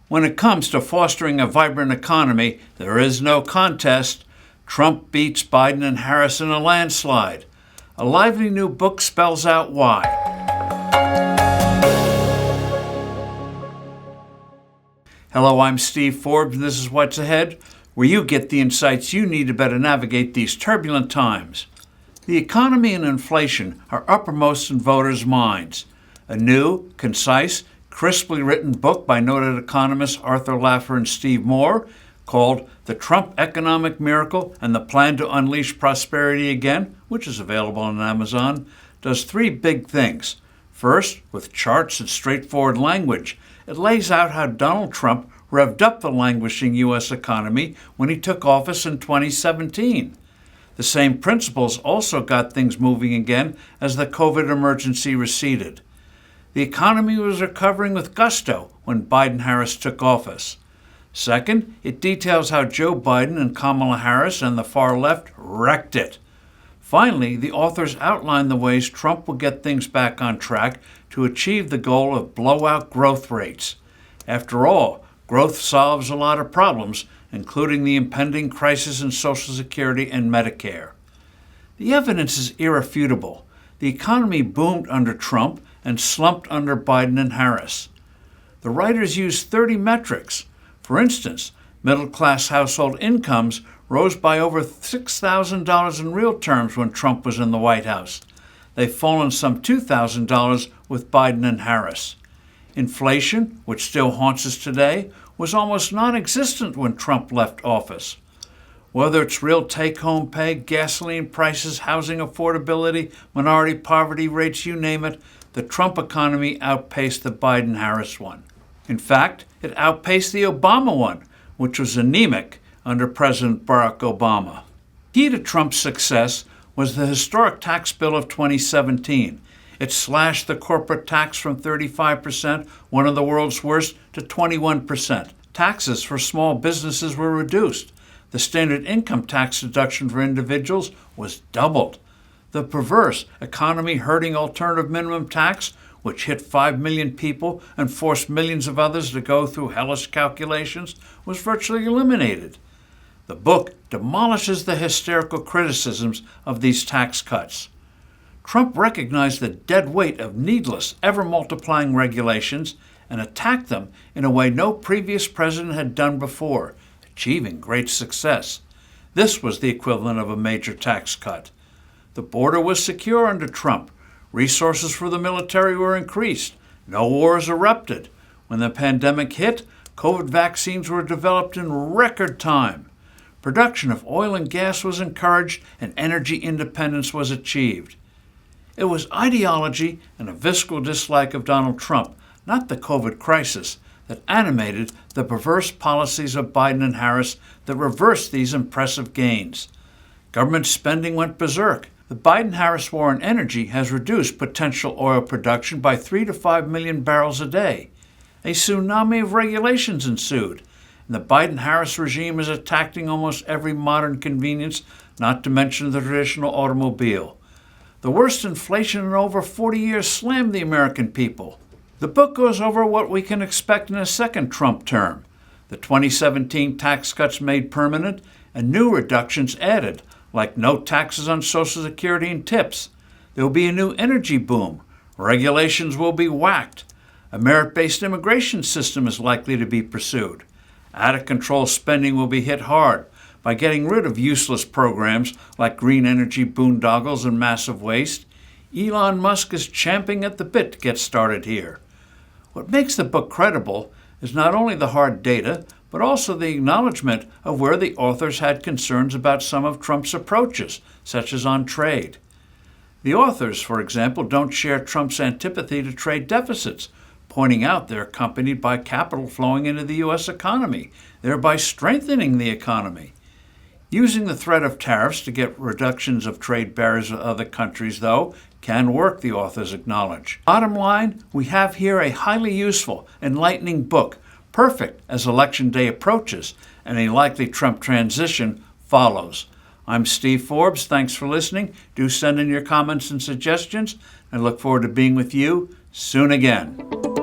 When it comes to fostering a vibrant economy, there is no contest. Trump beats Biden and Harris in a landslide. A lively new book spells out why. Hello, I'm Steve Forbes, and this is What's Ahead, where you get the insights you need to better navigate these turbulent times. The economy and inflation are uppermost in voters' minds. A new, concise, crisply written book by noted economists Arthur Laffer and Steve Moore, called The Trump Economic Miracle and the Plan to Unleash Prosperity Again, which is available on Amazon, does three big things. First, with charts and straightforward language, it lays out how Donald Trump revved up the languishing U.S. economy when he took office in 2017. The same principles also got things moving again as the COVID emergency receded. The economy was recovering with gusto when Biden-Harris took office. Second, it details how Joe Biden and Kamala Harris and the far left wrecked it. Finally, the authors outline the ways Trump will get things back on track to achieve the goal of blowout growth rates. After all, growth solves a lot of problems, including the impending crisis in Social Security and Medicare. The evidence is irrefutable. The economy boomed under Trump and slumped under Biden and Harris. The writers used 30 metrics. For instance, middle-class household incomes rose by over $6,000 in real terms when Trump was in the White House. They've fallen some $2,000 with Biden and Harris. Inflation, which still haunts us today, was almost non-existent when Trump left office. Whether it's real take-home pay, gasoline prices, housing affordability, minority poverty rates, you name it, the Trump economy outpaced the Biden-Harris one. In fact, it outpaced the Obama one, which was anemic under President Barack Obama. Key to Trump's success was the historic tax bill of 2017. It slashed the corporate tax from 35%, one of the world's worst, to 21%. Taxes for small businesses were reduced. The standard income tax deduction for individuals was doubled. The perverse, economy-hurting alternative minimum tax, which hit 5 million people and forced millions of others to go through hellish calculations, was virtually eliminated. The book demolishes the hysterical criticisms of these tax cuts. Trump recognized the dead weight of needless, ever-multiplying regulations and attacked them in a way no previous president had done before, achieving great success. This was the equivalent of a major tax cut. The border was secure under Trump. Resources for the military were increased. No wars erupted. When the pandemic hit, COVID vaccines were developed in record time. Production of oil and gas was encouraged and energy independence was achieved. It was ideology and a visceral dislike of Donald Trump, not the COVID crisis, that animated the perverse policies of Biden and Harris that reversed these impressive gains. Government spending went berserk. The Biden-Harris war on energy has reduced potential oil production by 3 to 5 million barrels a day. A tsunami of regulations ensued, and the Biden-Harris regime is attacking almost every modern convenience, not to mention the traditional automobile. The worst inflation in over 40 years slammed the American people. The book goes over what we can expect in a second Trump term. The 2017 tax cuts made permanent and new reductions added, like no taxes on Social Security and tips. There will be a new energy boom. Regulations will be whacked. A merit-based immigration system is likely to be pursued. Out-of-control spending will be hit hard by getting rid of useless programs like green energy boondoggles and massive waste. Elon Musk is champing at the bit to get started here. What makes the book credible is not only the hard data, but also the acknowledgement of where the authors had concerns about some of Trump's approaches, such as on trade. The authors, for example, don't share Trump's antipathy to trade deficits, pointing out they're accompanied by capital flowing into the U.S. economy, thereby strengthening the economy. Using the threat of tariffs to get reductions of trade barriers with other countries, though, can work, the authors acknowledge. Bottom line, we have here a highly useful, enlightening book, perfect as Election Day approaches and a likely Trump transition follows. I'm Steve Forbes. Thanks for listening. Do send in your comments and suggestions. I look forward to being with you soon again.